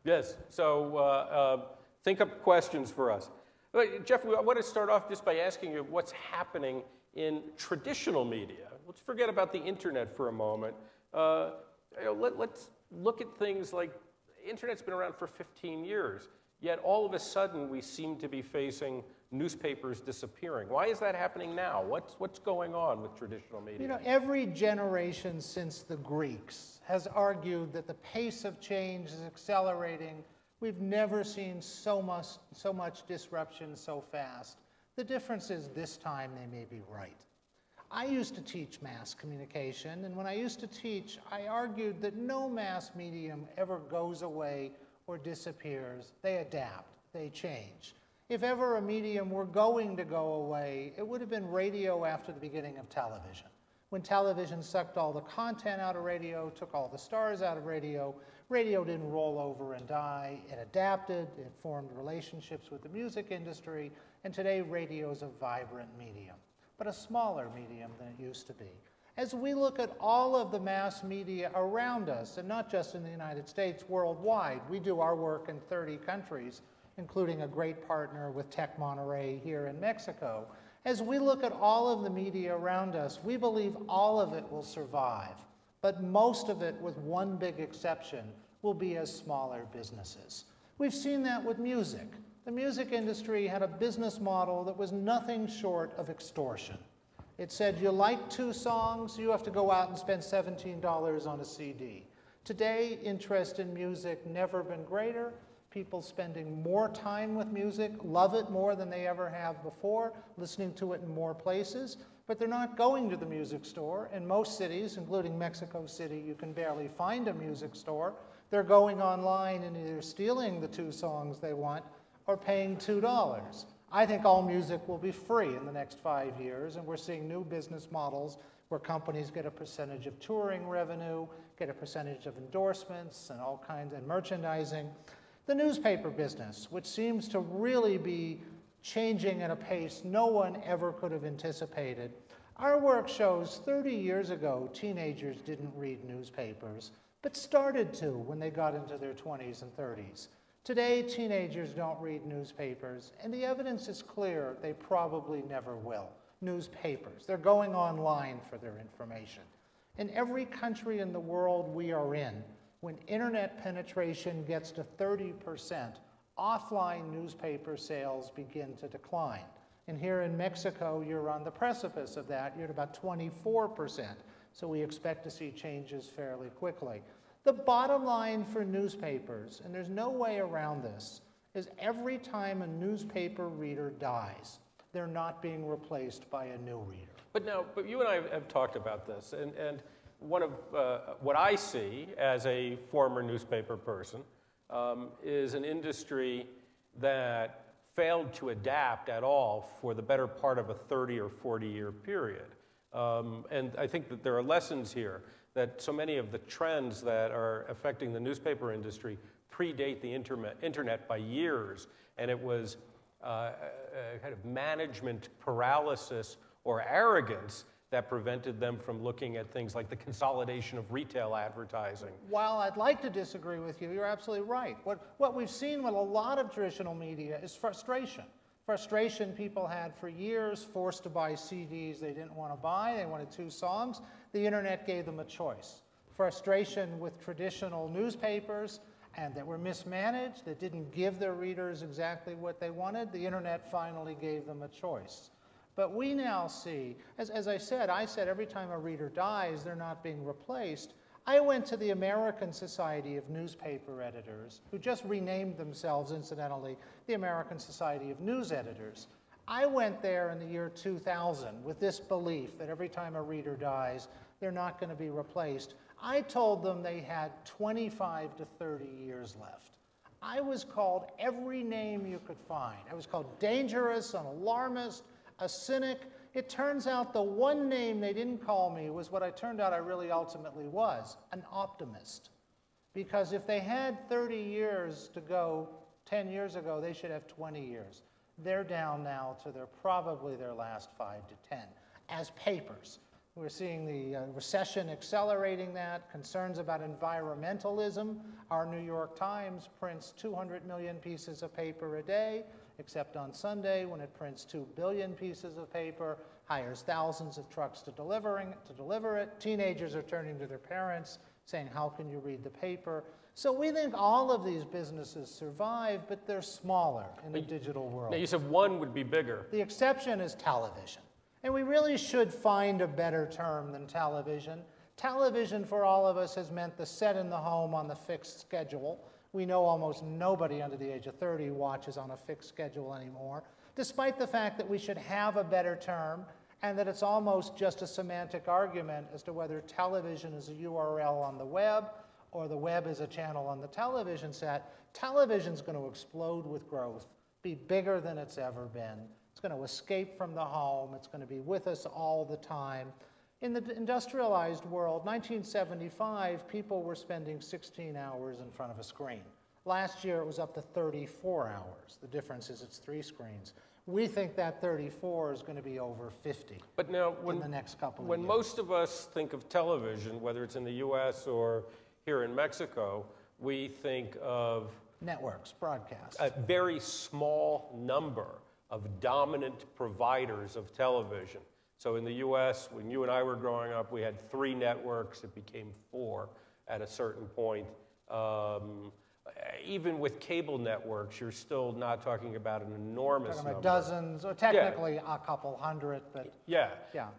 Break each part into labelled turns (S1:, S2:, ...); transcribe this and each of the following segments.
S1: Yes, so think up questions for us. Jeff, I want to start off just by asking you what's happening in traditional media. Let's forget about the internet for a moment. Let's look at things like internet's been around for 15 years, yet all of a sudden we seem to be facing newspapers disappearing. Why is that happening now? What's going on with traditional media?
S2: You know, every generation since the Greeks has argued that the pace of change is accelerating. We've never seen so much disruption so fast. The difference is this time they may be right. I used to teach mass communication, and when I used to teach, I argued that no mass medium ever goes away or disappears. They adapt, they change. If ever a medium were going to go away, it would have been radio after the beginning of television. When television sucked all the content out of radio, took all the stars out of radio, radio didn't roll over and die. It adapted, it formed relationships with the music industry, and today radio is a vibrant medium, but a smaller medium than it used to be. As we look at all of the mass media around us, and not just in the United States, worldwide, we do our work in 30 countries, including a great partner with Tech Monterrey here in Mexico. As we look at all of the media around us, we believe all of it will survive, but most of it, with one big exception, will be as smaller businesses. We've seen that with music. The music industry had a business model that was nothing short of extortion. It said, you like 2 songs, you have to go out and spend $17 on a CD. Today, interest in music never been greater. People spending more time with music, love it more than they ever have before, listening to it in more places, but they're not going to the music store. In most cities, including Mexico City, you can barely find a music store. They're going online and either stealing the 2 songs they want or paying $2. I think all music will be free in the next 5 years, and we're seeing new business models where companies get a percentage of touring revenue, get a percentage of endorsements and all kinds of merchandising. The newspaper business, which seems to really be changing at a pace no one ever could have anticipated. Our work shows 30 years ago, teenagers didn't read newspapers, but started to when they got into their 20s and 30s. Today, teenagers don't read newspapers, and the evidence is clear they probably never will. Newspapers, they're going online for their information. In every country in the world we are in, when internet penetration gets to 30%, offline newspaper sales begin to decline. And here in Mexico, you're on the precipice of that. You're at about 24%. So we expect to see changes fairly quickly. The bottom line for newspapers, and there's no way around this, is every time a newspaper reader dies, they're not being replaced by a new reader.
S1: But you and I have talked about this, and one of what I see as a former newspaper person is an industry that failed to adapt at all for the better part of a 30 or 40-year period. And I think that there are lessons here that so many of the trends that are affecting the newspaper industry predate the internet by years, and it was a kind of management paralysis or arrogance that prevented them from looking at things like the consolidation of retail advertising.
S2: While I'd like to disagree with you, you're absolutely right. What we've seen with a lot of traditional media is frustration. Frustration people had for years, forced to buy CDs they didn't want to buy. They wanted 2 songs. The internet gave them a choice. Frustration with traditional newspapers and that were mismanaged, that didn't give their readers exactly what they wanted. The internet finally gave them a choice. But we now see, as I said every time a reader dies, they're not being replaced. I went to the American Society of Newspaper Editors, who just renamed themselves, incidentally, the American Society of News Editors. I went there in the year 2000 with this belief that every time a reader dies, they're not going to be replaced. I told them they had 25 to 30 years left. I was called every name you could find. I was called dangerous, an alarmist, a cynic. It turns out the one name they didn't call me was what I turned out I really ultimately was, an optimist. Because if they had 30 years to go 10 years ago, they should have 20 years. They're down now to probably their last 5 to 10 as papers. We're seeing the recession accelerating that, concerns about environmentalism. Our New York Times prints 200 million pieces of paper a day, except on Sunday when it prints 2 billion pieces of paper, hires thousands of trucks to deliver it. Teenagers are turning to their parents saying, how can you read the paper? So we think all of these businesses survive, but they're smaller in the digital world.
S1: Now, you said one would be bigger.
S2: The exception is television. And we really should find a better term than television. Television for all of us has meant the set in the home on the fixed schedule. We know almost nobody under the age of 30 watches on a fixed schedule anymore, despite the fact that we should have a better term and that it's almost just a semantic argument as to whether television is a URL on the web or the web is a channel on the television set. Television's going to explode with growth, be bigger than it's ever been. It's going to escape from the home. It's going to be with us all the time. In the industrialized world, 1975, people were spending 16 hours in front of a screen. Last year, it was up to 34 hours. The difference is it's 3 screens. We think that 34 is going to be over 50
S1: but now,
S2: in the next couple of years.
S1: When most of us think of television, whether it's in the US or here in Mexico, we think of
S2: networks, broadcasts.
S1: A very small number of dominant providers of television. So in the US, when you and I were growing up, we had 3 networks. It became 4 at a certain point. Even with cable networks, you're still not talking about an enormous number.
S2: Dozens, or technically a couple hundred, but
S1: yeah.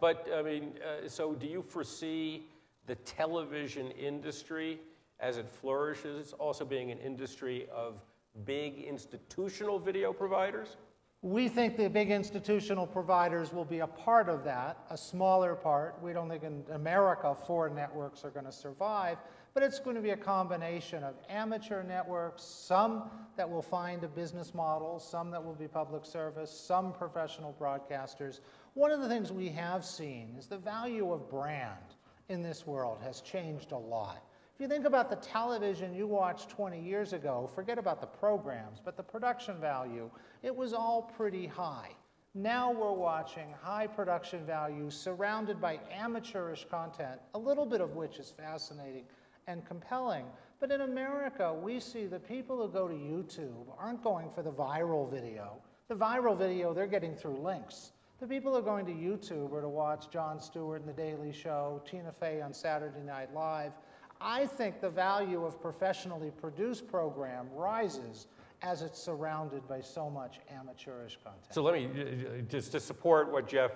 S1: But I mean, so do you foresee the television industry, as it flourishes, also being an industry of big institutional video providers?
S2: We think the big institutional providers will be a part of that, a smaller part. We don't think in America 4 networks are going to survive, but it's going to be a combination of amateur networks, some that will find a business model, some that will be public service, some professional broadcasters. One of the things we have seen is the value of brand in this world has changed a lot. If you think about the television you watched 20 years ago, forget about the programs, but the production value, it was all pretty high. Now we're watching high production value surrounded by amateurish content, a little bit of which is fascinating and compelling. But in America, we see the people who go to YouTube aren't going for the viral video. The viral video, they're getting through links. The people who are going to YouTube are to watch Jon Stewart in The Daily Show, Tina Fey on Saturday Night Live. I think the value of professionally produced program rises as it's surrounded by so much amateurish content.
S1: So let me, just to support what Jeff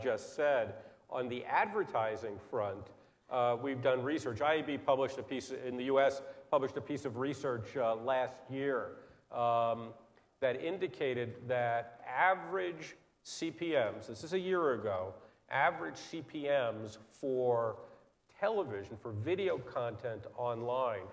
S1: just said, on the advertising front, we've done research. IAB published a piece, in the US, published a piece of research last year that indicated that average CPMs, this is a year ago, average CPMs for television, for video content online,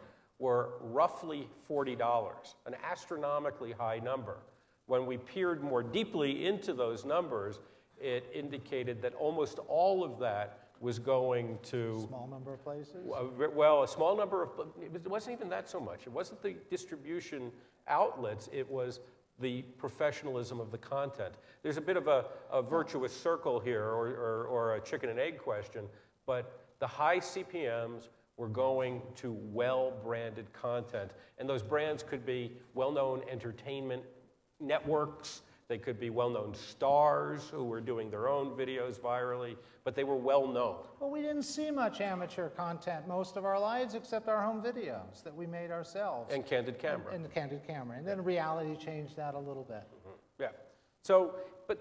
S1: were roughly $40, an astronomically high number. When we peered more deeply into those numbers, it indicated that almost all of that was going to...
S2: Small number of places?
S1: Well, a small number of... It wasn't even that so much. It wasn't the distribution outlets. It was the professionalism of the content. There's a bit of a virtuous circle here, or a chicken and egg question, but the high CPMs were going to well-branded content. And those brands could be well-known entertainment networks. They could be well-known stars who were doing their own videos virally, but they were well-known.
S2: Well, we didn't see much amateur content most of our lives except our home videos that we made ourselves.
S1: And Candid Camera.
S2: And the Candid Camera. And then reality changed that a little bit.
S1: Yeah. So, but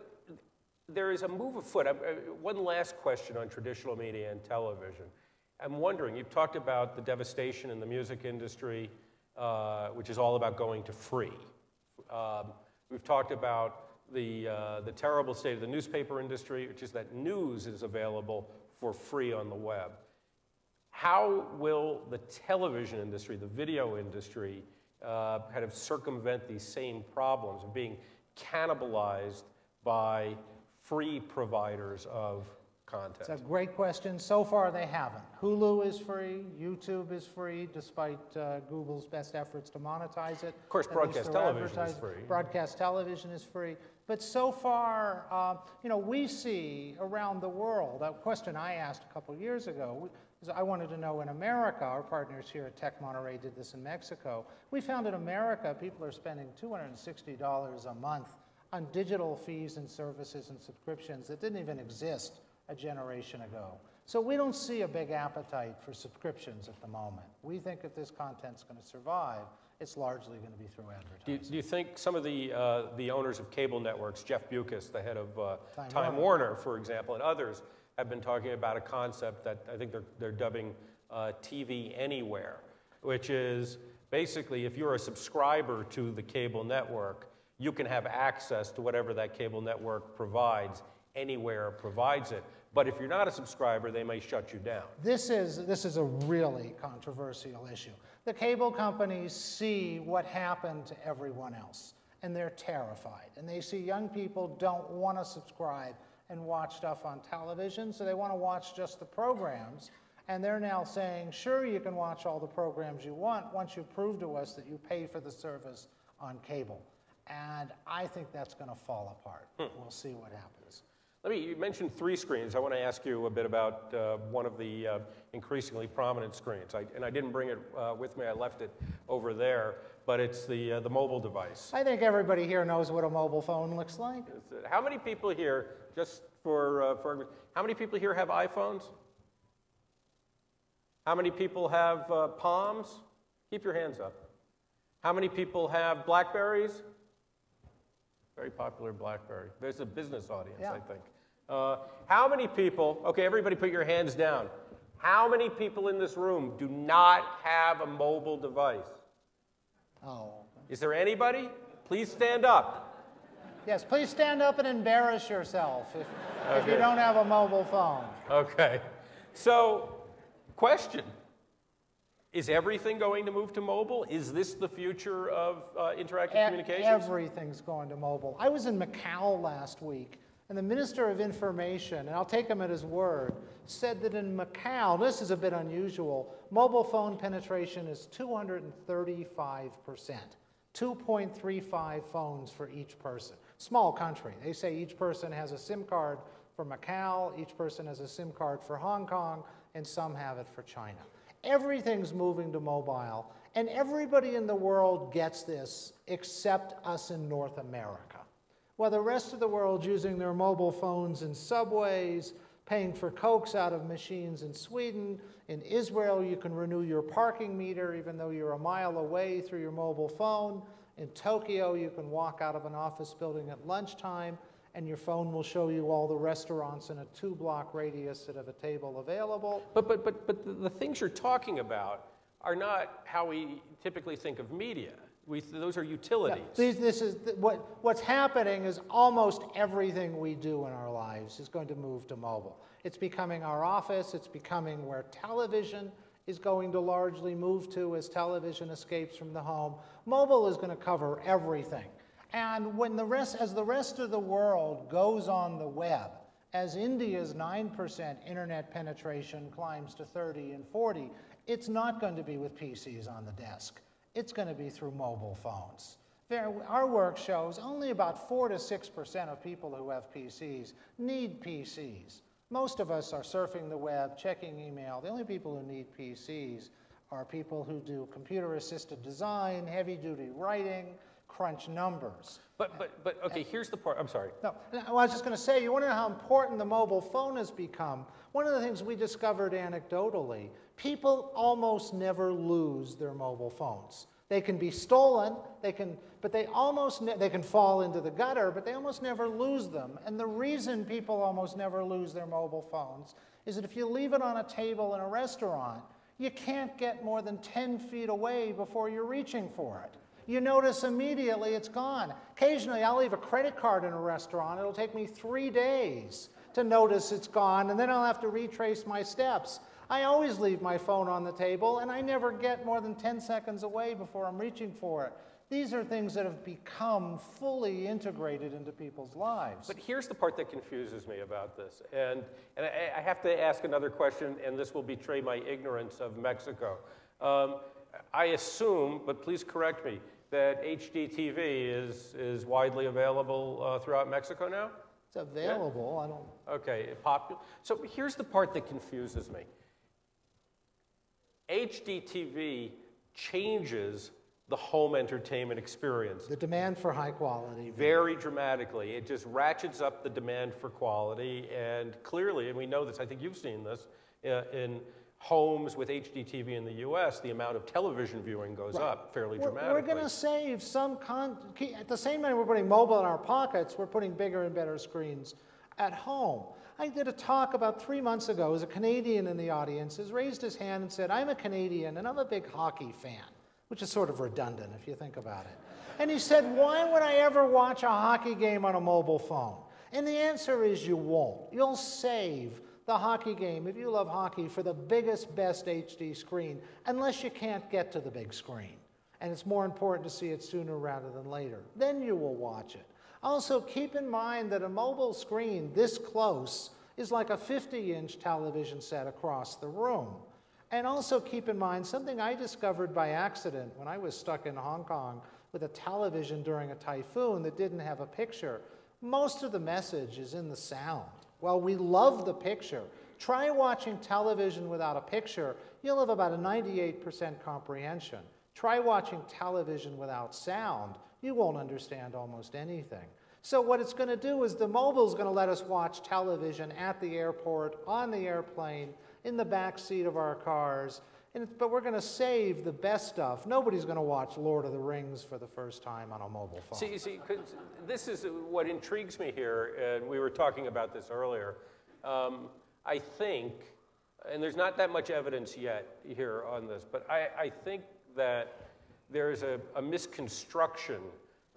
S1: there is a move afoot. One last question on traditional media and television. I'm wondering, you've talked about the devastation in the music industry, which is all about going to free. We've talked about the terrible state of the newspaper industry, which is that news is available for free on the web. How will the television industry, the video industry, kind of circumvent these same problems of being cannibalized by free providers of content?
S2: It's a great question. So far, they haven't. Hulu is free. YouTube is free, despite Google's best efforts to monetize it.
S1: Of course, broadcast television is free.
S2: Broadcast television is free. But so far, we see around the world, a question I asked a couple years ago, is I wanted to know in America, our partners here at Tech Monterey did this in Mexico, we found in America people are spending $260 a month on digital fees and services and subscriptions that didn't even exist a generation ago. So we don't see a big appetite for subscriptions at the moment. We think if this content's going to survive, it's largely going to be through advertising.
S1: Do you think some of the owners of cable networks, Jeff Bewkes, the head of Time Warner, for example, and others, have been talking about a concept that I think they're dubbing TV Anywhere, which is basically if you're a subscriber to the cable network, you can have access to whatever that cable network provides anywhere it provides it. But if you're not a subscriber, they may shut you down.
S2: This is a really controversial issue. The cable companies see what happened to everyone else, and they're terrified. And they see young people don't want to subscribe and watch stuff on television, so they want to watch just the programs. And they're now saying, sure, you can watch all the programs you want once you prove to us that you pay for the service on cable. And I think that's going to fall apart. We'll see what happens.
S1: You mentioned 3 screens. I want to ask you a bit about one of the increasingly prominent screens. I didn't bring it with me. I left it over there. But it's the mobile device.
S2: I think everybody here knows what a mobile phone looks like.
S1: How many people here, just for how many people here have iPhones? How many people have Palms? Keep your hands up. How many people have Blackberries? Very popular BlackBerry. There's a business audience, yeah. I think. How many people, okay, everybody put your hands down. How many people in this room do not have a mobile device?
S2: Oh.
S1: Is there anybody? Please stand up.
S2: Yes, please stand up and embarrass yourself if you don't have a mobile phone.
S1: Okay. So, question. Is everything going to move to mobile? Is this the future of interactive communications?
S2: Everything's going to mobile. I was in Macau last week, and the Minister of Information, and I'll take him at his word, said that in Macau, this is a bit unusual, mobile phone penetration is 235%. 2.35 phones for each person. Small country. They say each person has a SIM card for Macau, each person has a SIM card for Hong Kong, and some have it for China. Everything's moving to mobile, and everybody in the world gets this except us in North America. While the rest of the world's using their mobile phones in subways, paying for Cokes out of machines in Sweden, in Israel you can renew your parking meter even though you're a mile away through your mobile phone. In Tokyo you can walk out of an office building at lunchtime and your phone will show you all the restaurants in a 2-block radius that have a table available.
S1: But the things you're talking about are not how we typically think of media. Those are utilities.
S2: Yeah, what's happening is almost everything we do in our lives is going to move to mobile. It's becoming our office. It's becoming where television is going to largely move to as television escapes from the home. Mobile is going to cover everything. And when as the rest of the world goes on the web, as India's 9% internet penetration climbs to 30 and 40, it's not going to be with PCs on the desk. It's going to be through mobile phones. Our work shows only about 4 to 6% of people who have PCs need PCs. Most of us are surfing the web, checking email. The only people who need PCs are people who do computer-assisted design, heavy-duty writing, crunch numbers.
S1: But okay, here's the part. I'm sorry.
S2: No, I was just going to say, you want to know how important the mobile phone has become? One of the things we discovered anecdotally, people almost never lose their mobile phones. They can be stolen, they can fall into the gutter, but they almost never lose them. And the reason people almost never lose their mobile phones is that if you leave it on a table in a restaurant, you can't get more than 10 feet away before you're reaching for it. You notice immediately it's gone. Occasionally, I'll leave a credit card in a restaurant. It'll take me 3 days to notice it's gone, and then I'll have to retrace my steps. I always leave my phone on the table, and I never get more than 10 seconds away before I'm reaching for it. These are things that have become fully integrated into people's lives.
S1: But here's the part that confuses me about this. And I have to ask another question, and this will betray my ignorance of Mexico. I assume, but please correct me, that HDTV is widely available throughout Mexico now?
S2: It's available. Yeah? I don't.
S1: Okay, so here's the part that confuses me. HDTV changes the home entertainment experience.
S2: The demand for high quality.
S1: Very dramatically. It just ratchets up the demand for quality, and clearly, and we know this, I think you've seen this, in homes with HDTV in the US, the amount of television viewing goes up fairly dramatically.
S2: We're going to save some at the same time we're putting mobile in our pockets, we're putting bigger and better screens at home. I did a talk about 3 months ago. There was a Canadian in the audience who raised his hand and said, I'm a Canadian and I'm a big hockey fan, which is sort of redundant if you think about it. And he said, why would I ever watch a hockey game on a mobile phone? And the answer is you won't. You'll save the hockey game, if you love hockey, for the biggest, best HD screen, unless you can't get to the big screen. And it's more important to see it sooner rather than later. Then you will watch it. Also, keep in mind that a mobile screen this close is like a 50-inch television set across the room. And also keep in mind something I discovered by accident when I was stuck in Hong Kong with a television during a typhoon that didn't have a picture. Most of the message is in the sound. Well, we love the picture. Try watching television without a picture. You'll have about a 98% comprehension. Try watching television without sound. You won't understand almost anything. So what it's going to do is the mobile is going to let us watch television at the airport, on the airplane, in the back seat of our cars. But we're going to save the best stuff. Nobody's going to watch Lord of the Rings for the first time on a mobile phone.
S1: See, this is what intrigues me here, and we were talking about this earlier. I think, and there's not that much evidence yet here on this, but I think that there's a misconstruction,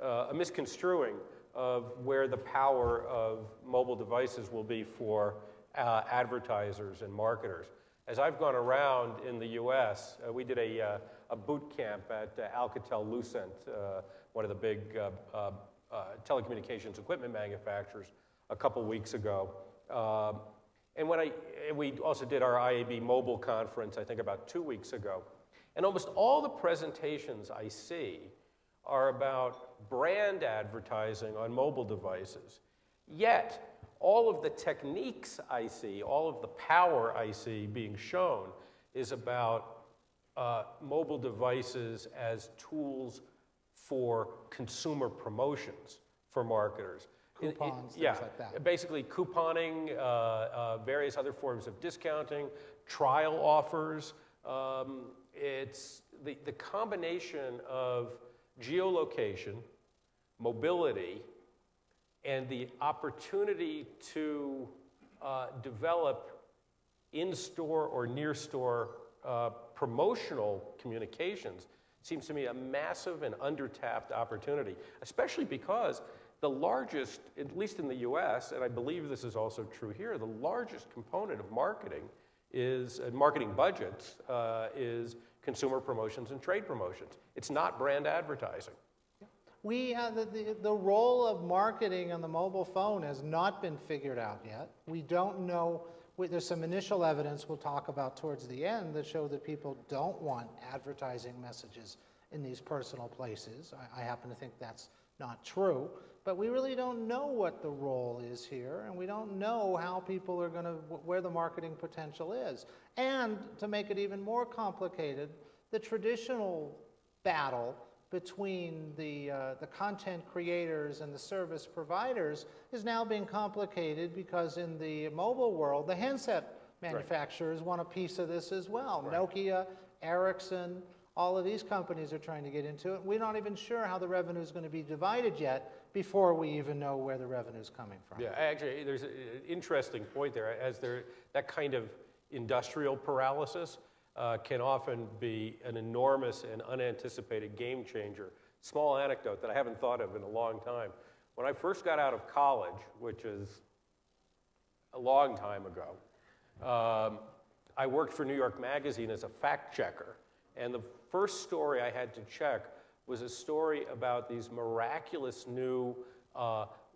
S1: a misconstruing of where the power of mobile devices will be for advertisers and marketers. As I've gone around in the US, we did a boot camp at Alcatel-Lucent, one of the big telecommunications equipment manufacturers, a couple weeks ago. And we also did our IAB mobile conference, I think about 2 weeks ago. And almost all the presentations I see are about brand advertising on mobile devices. Yet, all of the techniques I see, all of the power I see being shown is about mobile devices as tools for consumer promotions for marketers.
S2: Coupons,
S1: yeah,
S2: things like that.
S1: Basically couponing, various other forms of discounting, trial offers. It's the combination of geolocation, mobility, and the opportunity to develop in-store or near-store promotional communications seems to me a massive and under-tapped opportunity, especially because the largest, at least in the US, and I believe this is also true here, the largest component of marketing is, marketing budgets, is consumer promotions and trade promotions. It's not brand advertising.
S2: The role of marketing on the mobile phone has not been figured out yet. We don't know. There's some initial evidence we'll talk about towards the end that show that people don't want advertising messages in these personal places. I happen to think that's not true. But we really don't know what the role is here, and we don't know how people are going to, where the marketing potential is. And to make it even more complicated, the traditional battle between the content creators and the service providers is now being complicated because in the mobile world, the handset manufacturers want a piece of this as well. Right. Nokia, Ericsson, all of these companies are trying to get into it. We're not even sure how the revenue is going to be divided yet before we even know where the revenue is coming from.
S1: Yeah, actually, there's an interesting point there. That kind of industrial paralysis can often be an enormous and unanticipated game changer. Small anecdote that I haven't thought of in a long time. When I first got out of college, which is a long time ago, I worked for New York Magazine as a fact checker. And the first story I had to check was a story about these miraculous new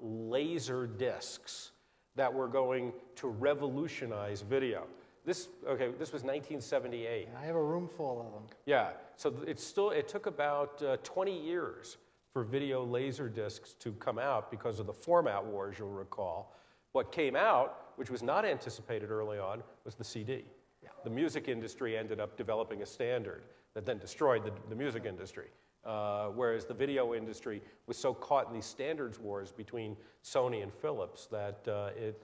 S1: laser discs that were going to revolutionize video. Okay, this was 1978.
S2: I have a room full of them.
S1: Yeah, so it took about 20 years for video laser discs to come out because of the format wars, you'll recall. What came out, which was not anticipated early on, was the CD. Yeah. The music industry ended up developing a standard that then destroyed the music industry. Whereas the video industry was so caught in these standards wars between Sony and Philips that it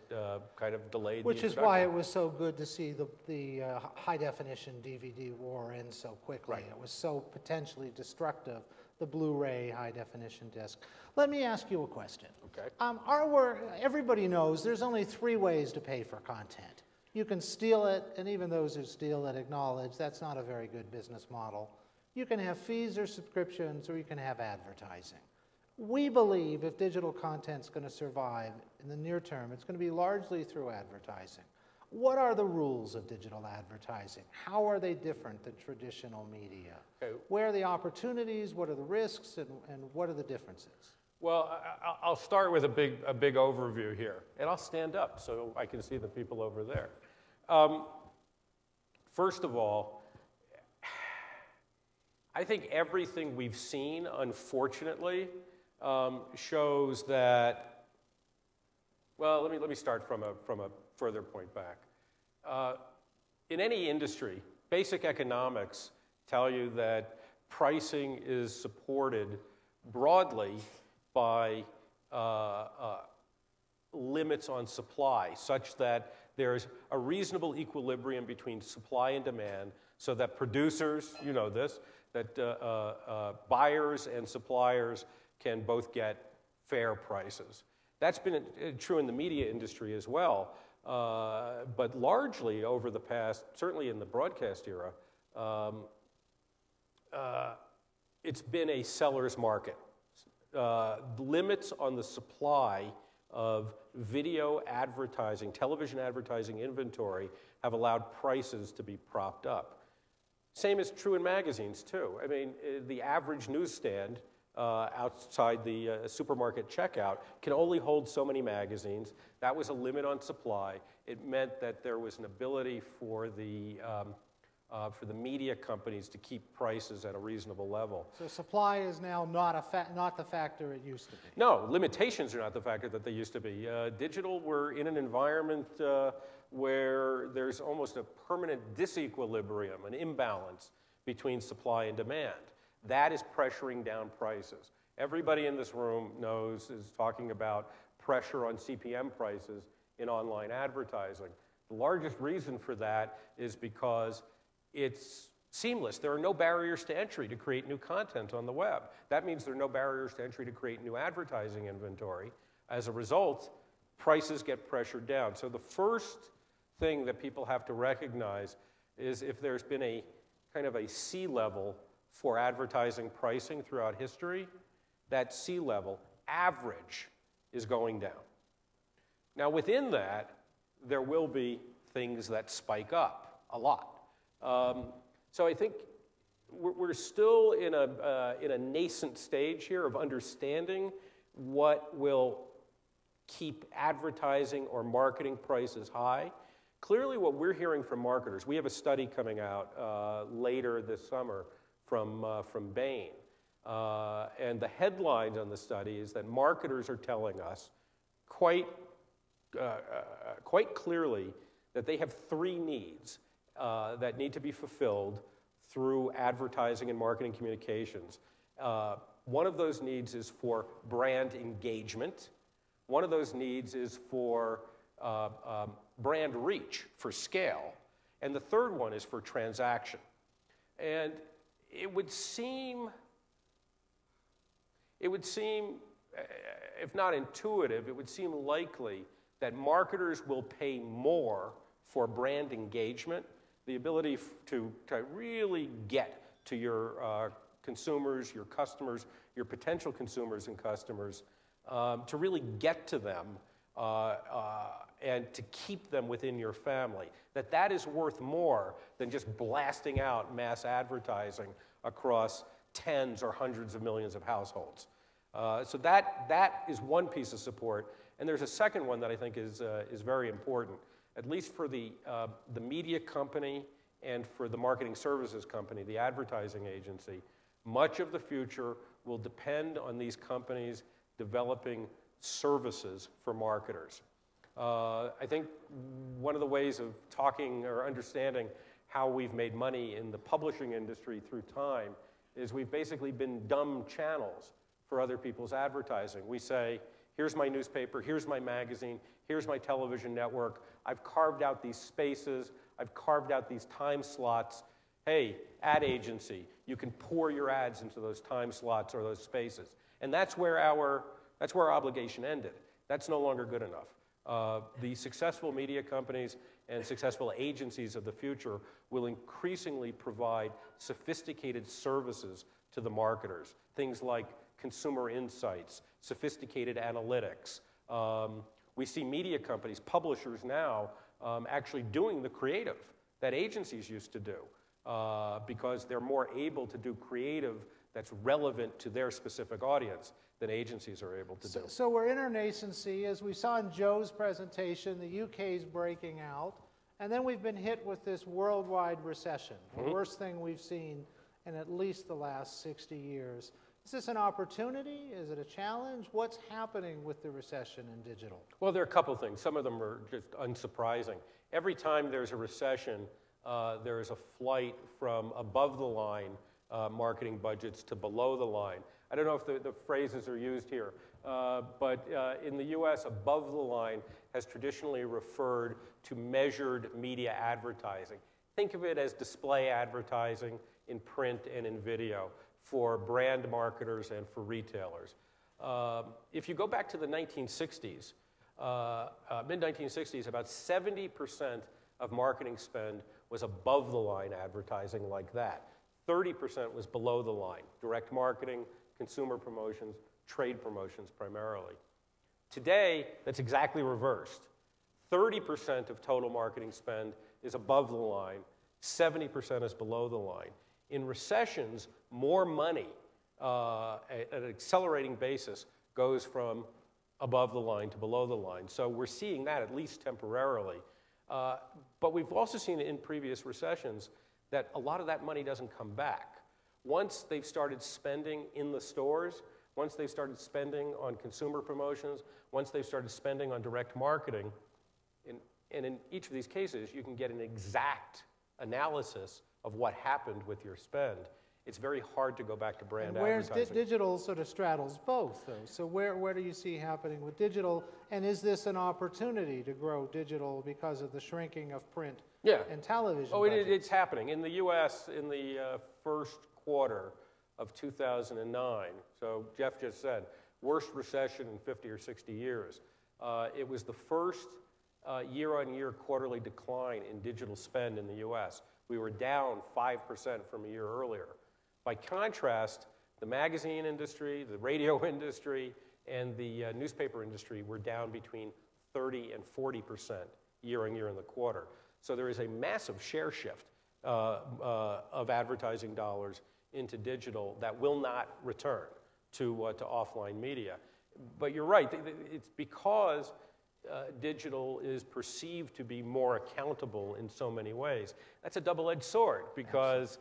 S1: kind of delayed
S2: Which is why it was so good to see the high-definition DVD war end so quickly. Right. It was so potentially destructive, the Blu-ray high-definition disc. Let me ask you a question.
S1: Okay.
S2: Everybody knows there's only 3 ways to pay for content. You can steal it, and even those who steal it acknowledge that's not a very good business model. You can have fees or subscriptions, or you can have advertising. We believe if digital content's going to survive in the near term, it's going to be largely through advertising. What are the rules of digital advertising? How are they different than traditional media? Okay. Where are the opportunities? What are the risks? And what are the differences?
S1: Well, I'll start with a big overview here. And I'll stand up so I can see the people over there. First of all, I think everything we've seen, unfortunately, shows that, well, let me start from a further point back. In any industry, basic economics tell you that pricing is supported broadly by limits on supply, such that there's a reasonable equilibrium between supply and demand, so that producers, you know this, that buyers and suppliers can both get fair prices. That's been true in the media industry as well, but largely over the past, certainly in the broadcast era, it's been a seller's market. Limits on the supply of video advertising, television advertising inventory have allowed prices to be propped up. Same is true in magazines, too. I mean, the average newsstand outside the supermarket checkout can only hold so many magazines. That was a limit on supply. It meant that there was an ability for the media companies to keep prices at a reasonable level.
S2: So supply is now not the factor it used to be?
S1: No, limitations are not the factor that they used to be. Digital, we're in an environment where there's almost a permanent disequilibrium, an imbalance between supply and demand. That is pressuring down prices. Everybody in this room is talking about pressure on CPM prices in online advertising. The largest reason for that is because it's seamless. There are no barriers to entry to create new content on the web. That means there are no barriers to entry to create new advertising inventory. As a result, prices get pressured down. So the first thing that people have to recognize is if there's been a kind of a sea level for advertising pricing throughout history, that sea level average is going down. Now within that, there will be things that spike up a lot. So I think we're still in a nascent stage here of understanding what will keep advertising or marketing prices high. Clearly what we're hearing from marketers, we have a study coming out later this summer from Bain. And the headline on the study is that marketers are telling us quite clearly that they have 3 needs that need to be fulfilled through advertising and marketing communications. One of those needs is for brand engagement. One of those needs is for brand reach, for scale. And the third one is for transaction. And it would seem, if not intuitive, it would seem likely that marketers will pay more for brand engagement, the ability to really get to your consumers, your customers, your potential consumers and customers, to really get to them and to keep them within your family. That is worth more than just blasting out mass advertising across tens or hundreds of millions of households. So that is one piece of support. And there's a second one that I think is very important. at least for the media company and for the marketing services company, the advertising agency, much of the future will depend on these companies developing services for marketers. I think one of the ways of talking or understanding how we've made money in the publishing industry through time is we've basically been dumb channels for other people's advertising. We say, here's my newspaper, here's my magazine, here's my television network. I've carved out these spaces, I've carved out these time slots. Hey, ad agency, you can pour your ads into those time slots or those spaces. And that's where our obligation ended. That's no longer good enough. The successful media companies and successful agencies of the future will increasingly provide sophisticated services to the marketers, things like consumer insights, sophisticated analytics. We see media companies, publishers now, actually doing the creative that agencies used to do because they're more able to do creative that's relevant to their specific audience than agencies are able to do.
S2: So we're in our nascency. As we saw in Joe's presentation, the UK's breaking out, and then we've been hit with this worldwide recession, the worst thing we've seen in at least the last 60 years. Is this an opportunity? Is it a challenge? What's happening with the recession in digital?
S1: Well, there are a couple things. Some of them are just unsurprising. Every time there's a recession, there is a flight from above the line marketing budgets to below the line. I don't know if the phrases are used here, but in the US, above the line has traditionally referred to measured media advertising. Think of it as display advertising in print and in video for brand marketers and for retailers. If you go back to the 1960s, mid-1960s, about 70% of marketing spend was above the line advertising like that. 30% was below the line, direct marketing, consumer promotions, trade promotions primarily. Today, that's exactly reversed. 30% of total marketing spend is above the line, 70% is below the line. In recessions, more money at an accelerating basis goes from above the line to below the line. So we're seeing that at least temporarily. But we've also seen in previous recessions that a lot of that money doesn't come back. Once they've started spending in the stores, once they've started spending on consumer promotions, once they've started spending on direct marketing, and in each of these cases, you can get an exact analysis of what happened with your spend. It's very hard to go back to brand advertising.
S2: Whereas digital sort of straddles both, though. So where do you see happening with digital? And is this an opportunity to grow digital because of the shrinking of print and television budgets?
S1: It's happening. In the U.S., in the first quarter of 2009, so Jeff just said, worst recession in 50 or 60 years. It was the first year-on-year quarterly decline in digital spend in the U.S. We were down 5% from a year earlier. By contrast, the magazine industry, the radio industry, and the newspaper industry were down between 30 and 40% year-on-year in the quarter. So there is a massive share shift of advertising dollars into digital that will not return to offline media. But you're right, it's because digital is perceived to be more accountable in so many ways. That's a double-edged sword because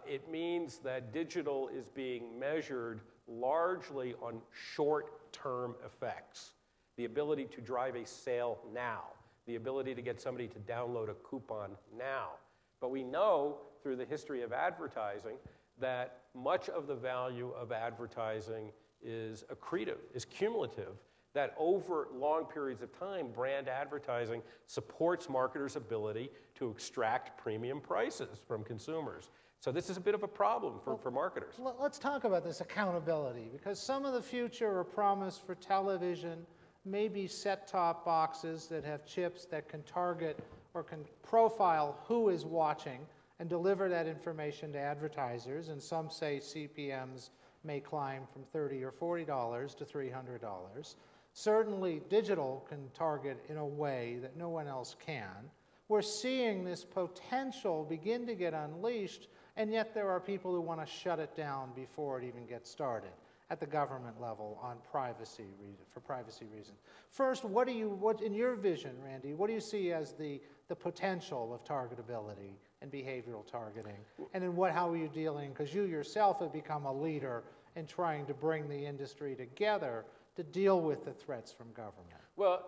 S1: it means that digital is being measured largely on short-term effects. The ability to drive a sale now, the ability to get somebody to download a coupon now. But we know through the history of advertising that much of the value of advertising is accretive, is cumulative, that over long periods of time, brand advertising supports marketers' ability to extract premium prices from consumers. So this is a bit of a problem for marketers.
S2: Let's talk about this accountability, because some of the future or promise for television may be set-top boxes that have chips that can target or can profile who is watching and deliver that information to advertisers. And some say CPMs may climb from $30 or $40 to $300. Certainly, digital can target in a way that no one else can. We're seeing this potential begin to get unleashed, and yet there are people who want to shut it down before it even gets started. at the government level on for privacy reasons. First, what in your vision, Randy, what do you see as the potential of targetability and behavioral targeting? And then how are you dealing, because you yourself have become a leader in trying to bring the industry together to deal with the threats from government?
S1: Well,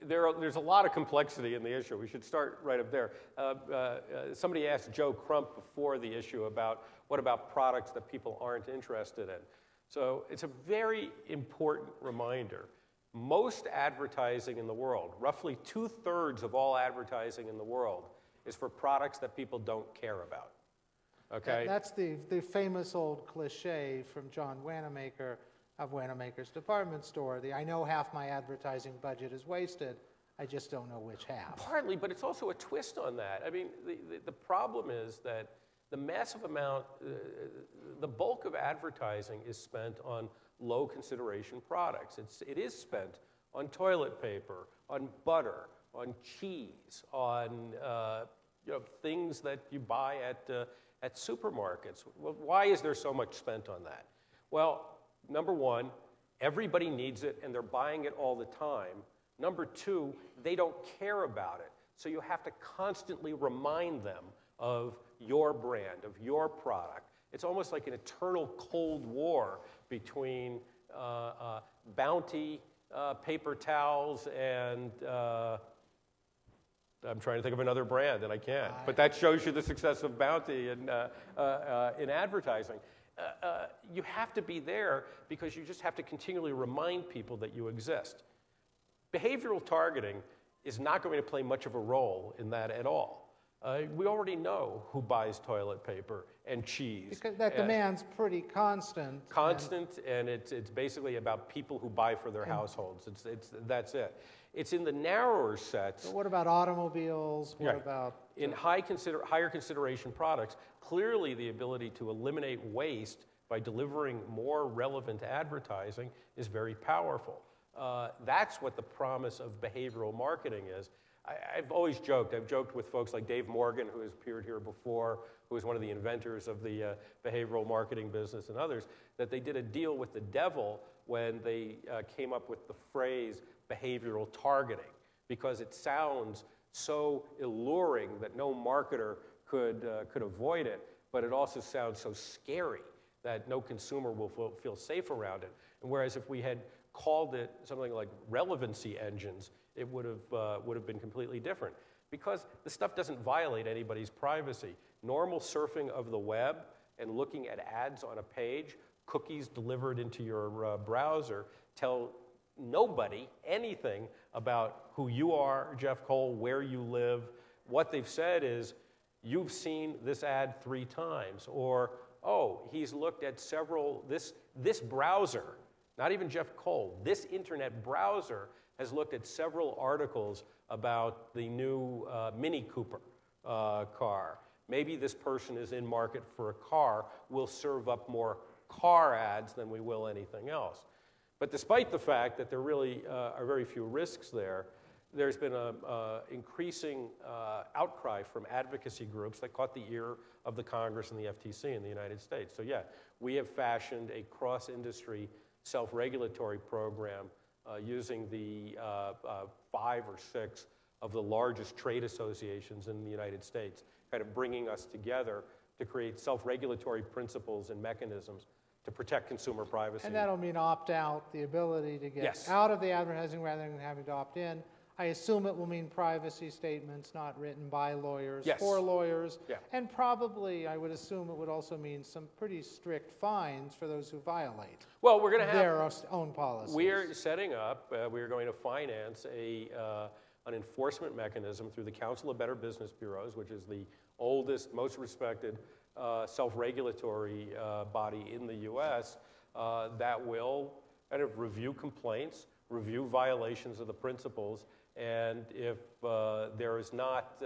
S1: there's a lot of complexity in the issue. We should start right up there. Somebody asked Joe Crump before the issue about what about products that people aren't interested in. So it's a very important reminder. Most advertising in the world, roughly 2/3 of all advertising in the world, is for products that people don't care about. Okay?
S2: That's the famous old cliche from John Wanamaker of Wanamaker's department store. I know half my advertising budget is wasted, I just don't know which half.
S1: Partly, but it's also a twist on that. I mean, the problem is that the massive amount, the bulk of advertising is spent on low consideration products. It is spent on toilet paper, on butter, on cheese, on things that you buy at supermarkets. Well, why is there so much spent on that? Well, number one, everybody needs it and they're buying it all the time. Number two, they don't care about it. So you have to constantly remind them of your brand, of your product. It's almost like an eternal Cold War between Bounty paper towels and I'm trying to think of another brand and I can't. But that shows you the success of Bounty in advertising. You have to be there because you just have to continually remind people that you exist. Behavioral targeting is not going to play much of a role in that at all. We already know who buys toilet paper and cheese.
S2: Because that demand's pretty constant.
S1: Constant, and it's basically about people who buy for their households. That's it. It's in the narrower sets.
S2: But what about automobiles? What about...
S1: In higher consideration products, clearly the ability to eliminate waste by delivering more relevant advertising is very powerful. That's what the promise of behavioral marketing is. I've always joked. I've joked with folks like Dave Morgan, who has appeared here before, who is one of the inventors of the behavioral marketing business and others, that they did a deal with the devil when they came up with the phrase behavioral targeting, because it sounds so alluring that no marketer could avoid it, but it also sounds so scary that no consumer will feel safe around it. And whereas if we had called it something like relevancy engines, it would have been completely different. Because the stuff doesn't violate anybody's privacy. Normal surfing of the web and looking at ads on a page, cookies delivered into your browser, tell nobody anything about who you are, Jeff Cole, where you live. What they've said is, you've seen this ad 3 times, or, oh, he's looked at several, this browser, not even Jeff Cole, this internet browser has looked at several articles about the new Mini Cooper car. Maybe this person is in market for a car. We'll serve up more car ads than we will anything else. But despite the fact that there really are very few risks there, there's been an increasing outcry from advocacy groups that caught the ear of the Congress and the FTC in the United States. So yeah, we have fashioned a cross-industry self-regulatory program using the 5 or 6 of the largest trade associations in the United States, kind of bringing us together to create self-regulatory principles and mechanisms to protect consumer privacy.
S2: And that'll mean opt-out, the ability to get out of the advertising rather than having to opt in. I assume it will mean privacy statements not written by lawyers for lawyers. Yeah. And probably, I would assume it would also mean some pretty strict fines for those who violate their own policies.
S1: We're setting up, we're going to finance an enforcement mechanism through the Council of Better Business Bureaus, which is the oldest, most respected self-regulatory body in the U.S. That will kind of review complaints, review violations of the principles, and if there is not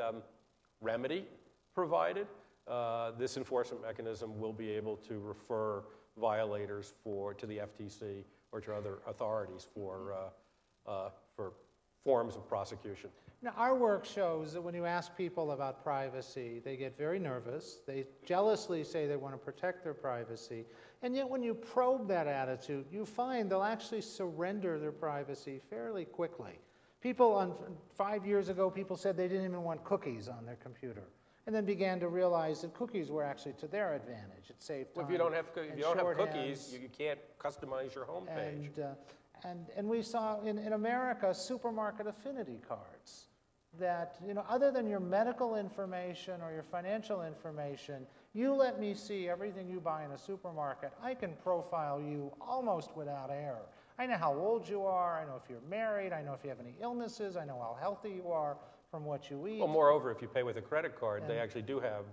S1: remedy provided, this enforcement mechanism will be able to refer violators to the FTC or to other authorities for forms of prosecution.
S2: Now, our work shows that when you ask people about privacy, they get very nervous. They jealously say they want to protect their privacy. And yet when you probe that attitude, you find they'll actually surrender their privacy fairly quickly. 5 years ago, people said they didn't even want cookies on their computer, and then began to realize that cookies were actually to their advantage. It saved time.
S1: Well, if you don't have cookies, you can't customize your homepage.
S2: And we saw in America supermarket affinity cards that, other than your medical information or your financial information, you let me see everything you buy in a supermarket. I can profile you almost without error. I know how old you are. I know if you're married. I know if you have any illnesses. I know how healthy you are from what you eat.
S1: Well, moreover, if you pay with a credit card, they actually do have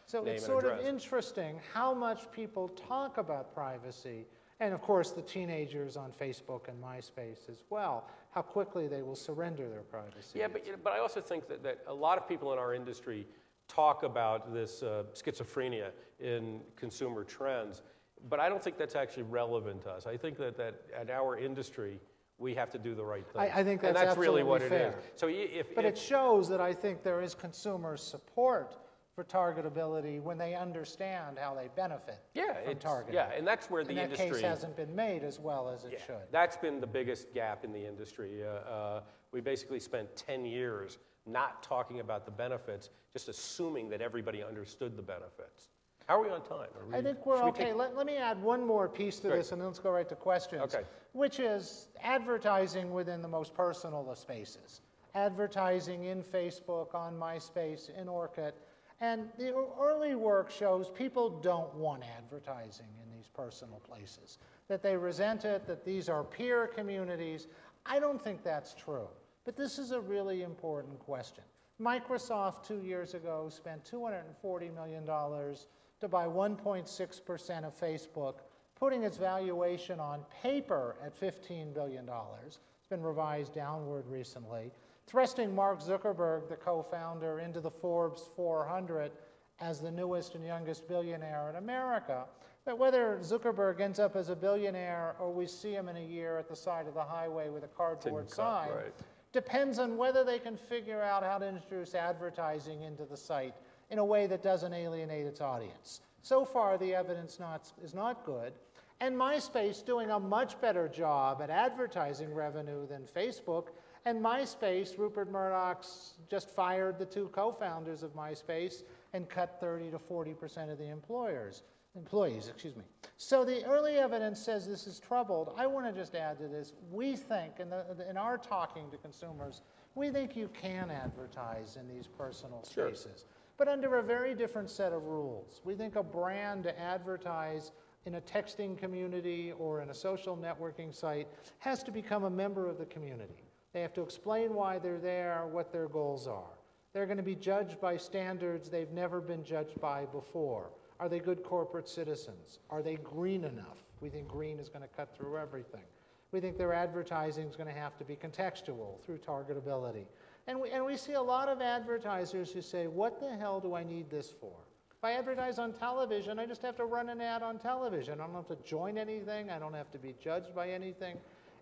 S2: so
S1: name
S2: it's
S1: and
S2: sort
S1: address.
S2: of interesting how much people talk about privacy. And of course, the teenagers on Facebook and MySpace as well, how quickly they will surrender their privacy.
S1: Yeah, but I also think that a lot of people in our industry talk about this schizophrenia in consumer trends, but I don't think that's actually relevant to us. I think that at our industry, we have to do the right thing.
S2: I think that's
S1: really what
S2: fair.
S1: it is. So
S2: it shows that I think there is consumer support for targetability when they understand how they benefit from targeting.
S1: Yeah, and that's where the
S2: and that
S1: industry...
S2: case hasn't been made as well as it should.
S1: That's been the biggest gap in the industry. We basically spent 10 years not talking about the benefits, just assuming that everybody understood the benefits. How are we on time?
S2: I think we're okay. Let me add one more piece to this, and then let's go right to questions, which is advertising within the most personal of spaces. Advertising in Facebook, on MySpace, in Orkut. And the early work shows people don't want advertising in these personal places, that they resent it, that these are peer communities. I don't think that's true. But this is a really important question. Microsoft 2 years ago spent $240 million to buy 1.6% of Facebook, putting its valuation on paper at $15 billion. It's been revised downward recently, thrusting Mark Zuckerberg, the co-founder, into the Forbes 400 as the newest and youngest billionaire in America. But whether Zuckerberg ends up as a billionaire or we see him in a year at the side of the highway with a cardboard sign depends on whether they can figure out how to introduce advertising into the site in a way that doesn't alienate its audience. So far, the evidence is not good. And MySpace doing a much better job at advertising revenue than Facebook. And MySpace, Rupert Murdoch's just fired the two co-founders of MySpace and cut 30 to 40% of the employees. So the early evidence says this is troubled. I want to just add to this. We think, in our talking to consumers, we think you can advertise in these personal spaces, but under a very different set of rules. We think a brand to advertise in a texting community or in a social networking site has to become a member of the community. They have to explain why they're there, what their goals are. They're going to be judged by standards they've never been judged by before. Are they good corporate citizens? Are they green enough? We think green is going to cut through everything. We think their advertising is going to have to be contextual through targetability. And we see a lot of advertisers who say, what the hell do I need this for? If I advertise on television, I just have to run an ad on television. I don't have to join anything. I don't have to be judged by anything.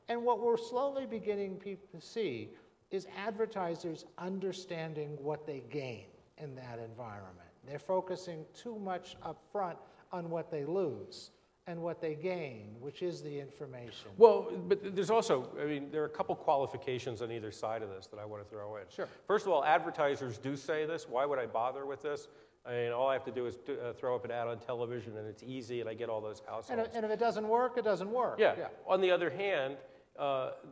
S2: And what we're slowly beginning people to see is advertisers understanding what they gain in that environment. They're focusing too much up front on what they lose and what they gain, which is the information.
S1: Well, but there's also, there are a couple qualifications on either side of this that I want to throw in.
S2: Sure.
S1: First of all, advertisers do say this. Why would I bother with this? All I have to do is throw up an ad on television, and it's easy, and I get all those households.
S2: And if it doesn't work, it doesn't work.
S1: Yeah. On the other hand,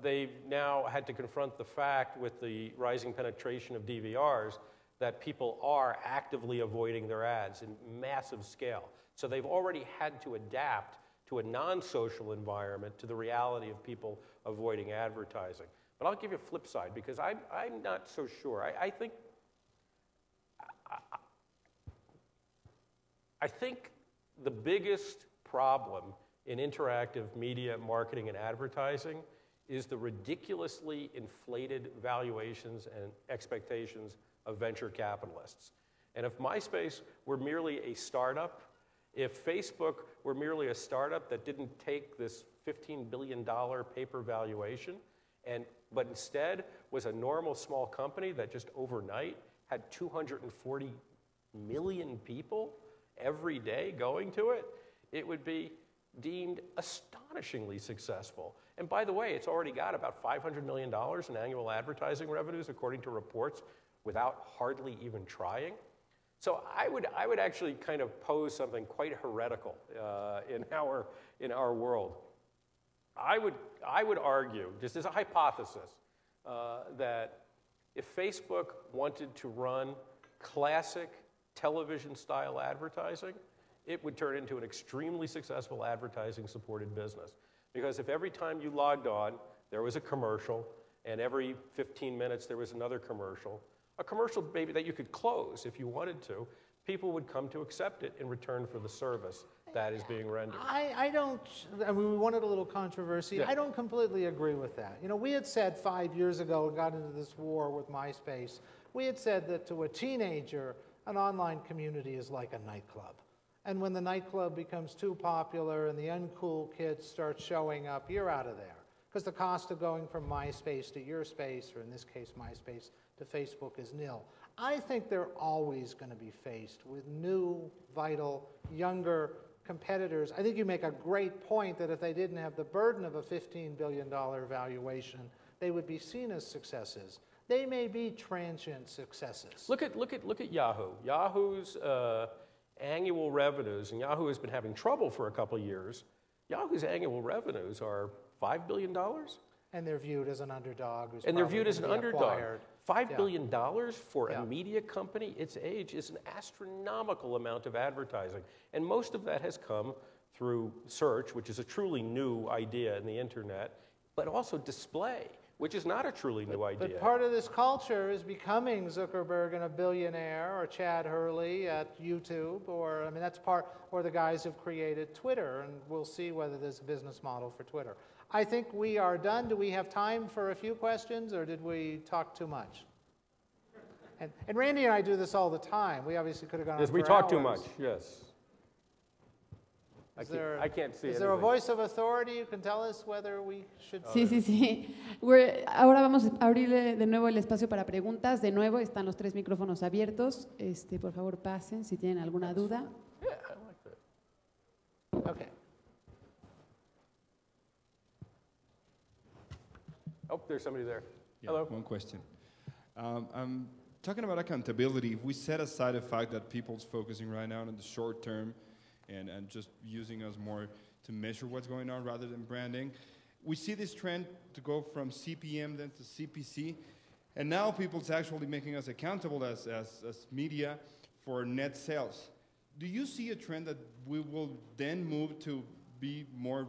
S1: they've now had to confront the fact with the rising penetration of DVRs that people are actively avoiding their ads in massive scale. So they've already had to adapt to a non-social environment to the reality of people avoiding advertising. But I'll give you a flip side because I'm not so sure. I think the biggest problem in interactive media marketing and advertising is the ridiculously inflated valuations and expectations of venture capitalists. And if MySpace were merely a startup, if Facebook were merely a startup that didn't take this $15 billion paper valuation But instead was a normal small company that just overnight had 240 million people every day going to it, it would be deemed astonishingly successful. And by the way, it's already got about $500 million in annual advertising revenues, according to reports, without hardly even trying. So I would actually kind of pose something quite heretical in our world. I would argue, just as a hypothesis, that if Facebook wanted to run classic television-style advertising, it would turn into an extremely successful advertising-supported business. Because if every time you logged on, there was a commercial, and every 15 minutes there was another commercial, a commercial maybe that you could close if you wanted to, people would come to accept it in return for the service that is being rendered.
S2: I mean, we wanted a little controversy.
S1: Yeah.
S2: I don't completely agree with that. You know, we had said 5 years ago, and got into this war with MySpace, we had said that to a teenager, an online community is like a nightclub. And when the nightclub becomes too popular and the uncool kids start showing up, you're out of there. Because the cost of going from MySpace to your space, or in this case, MySpace to Facebook, is nil. I think they're always going to be faced with new, vital, younger competitors. I think you make a great point that if they didn't have the burden of a $15 billion valuation, they would be seen as successes. They may be transient successes.
S1: Look at Yahoo. Yahoo's annual revenues, and Yahoo has been having trouble for a couple of years. Yahoo's annual revenues are $5 billion.
S2: And they're viewed as an underdog.
S1: And they're viewed as an underdog. $5 billion for
S2: Yeah.
S1: a media company its age is an astronomical amount of advertising. And most of that has come through search, which is a truly new idea in the internet, but also display, which is not a truly new idea.
S2: But part of this culture is becoming Zuckerberg and a billionaire, or Chad Hurley at YouTube, or, I mean, that's part, or the guys who've created Twitter, and we'll see whether there's a business model for Twitter. I think we are done. Do we have time for a few questions, or did we talk too much? And Randy and I do this all the time. We obviously could have gone on
S1: Yes, we
S2: for
S1: talk too
S2: hours.
S1: much, yes. I can't see
S2: Is there a
S1: anything.
S2: voice of authority who can tell us whether we should...
S3: Sí, sí, sí. Ahora vamos a abrirle de nuevo el espacio para preguntas. De nuevo están los 3 micrófonos abiertos. Por favor, pasen si tienen alguna duda.
S1: Yeah, I like that.
S2: Okay.
S1: Oh, there's somebody there.
S4: Yeah,
S1: Hello.
S4: one question. I'm talking about accountability. If we set aside the fact that people's focusing right now on the short term and just using us more to measure what's going on rather than branding, we see this trend to go from CPM then to CPC, and now people's actually making us accountable as media for net sales. Do you see a trend that we will then move to be more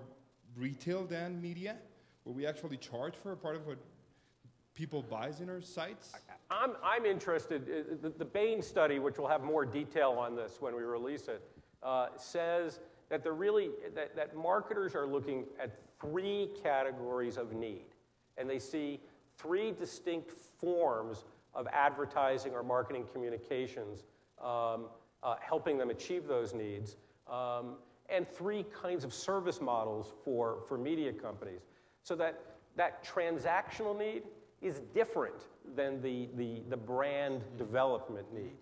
S4: retail than media, where we actually charge for a part of what people buys in our sites?
S1: I'm interested, the Bain study, which will have more detail on this when we release it, says that that marketers are looking at 3 categories of need. And they see 3 distinct forms of advertising or marketing communications helping them achieve those needs, and 3 kinds of service models for media companies. So that transactional need is different than the brand development need.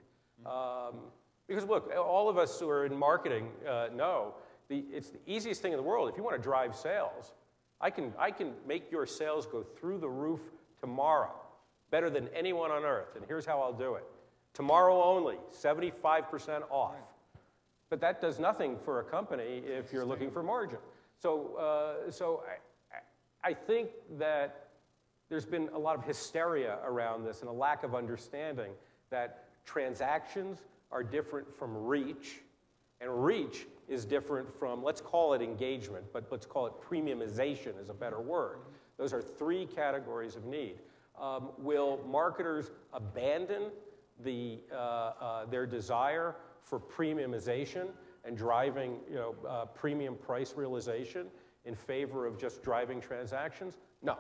S1: Because look, all of us who are in marketing know it's the easiest thing in the world. If you want to drive sales, I can make your sales go through the roof tomorrow, better than anyone on earth. And here's how I'll do it. Tomorrow only, 75% off. But that does nothing for a company if you're looking for margin. So I think that there's been a lot of hysteria around this and a lack of understanding that transactions are different from reach, and reach is different from, let's call it engagement, but let's call it premiumization is a better word. Those are 3 categories of need. Will marketers abandon their desire for premiumization and driving premium price realization in favor of just driving transactions? No.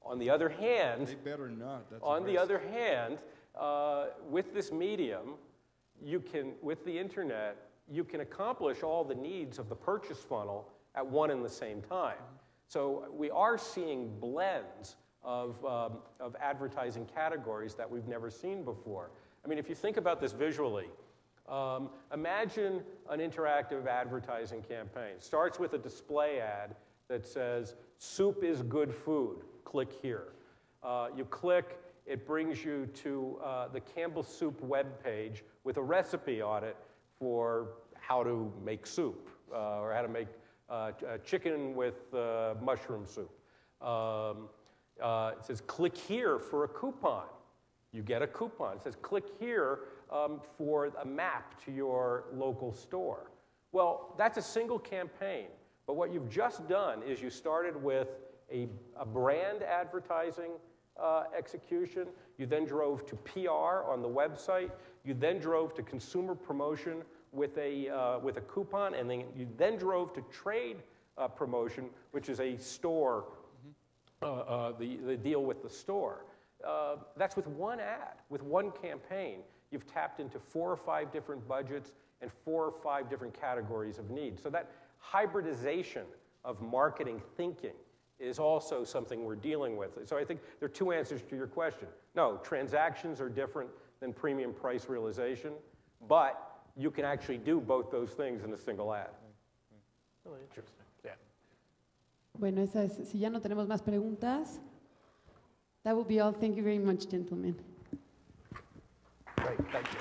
S1: On the other hand,
S4: They better not. That's
S1: on the other hand, with this medium, with the internet, you can accomplish all the needs of the purchase funnel at one and the same time. So we are seeing blends of advertising categories that we've never seen before. I mean, if you think about this visually, imagine an interactive advertising campaign. It starts with a display ad that says, soup is good food, click here. You click, it brings you to the Campbell Soup webpage with a recipe on it for how to make soup or how to make chicken with mushroom soup. It says, click here for a coupon. You get a coupon. It says, click here for a map to your local store. Well, that's a single campaign. But what you've just done is you started with a brand advertising execution. You then drove to PR on the website. You then drove to consumer promotion with a coupon. And then you then drove to trade promotion, which is a store, the deal with the store. That's with one ad, with one campaign. You've tapped into 4 or 5 different budgets and 4 or 5 different categories of need. So that hybridization of marketing thinking is also something we're dealing with. So I think there are 2 answers to your question. No, transactions are different than premium price realization, but you can actually do both those things in a single ad.
S2: Really interesting. Yeah.
S3: Bueno, esa es, si ya no tenemos más preguntas, that will be all. Thank you very much, gentlemen.
S2: Great, thank you.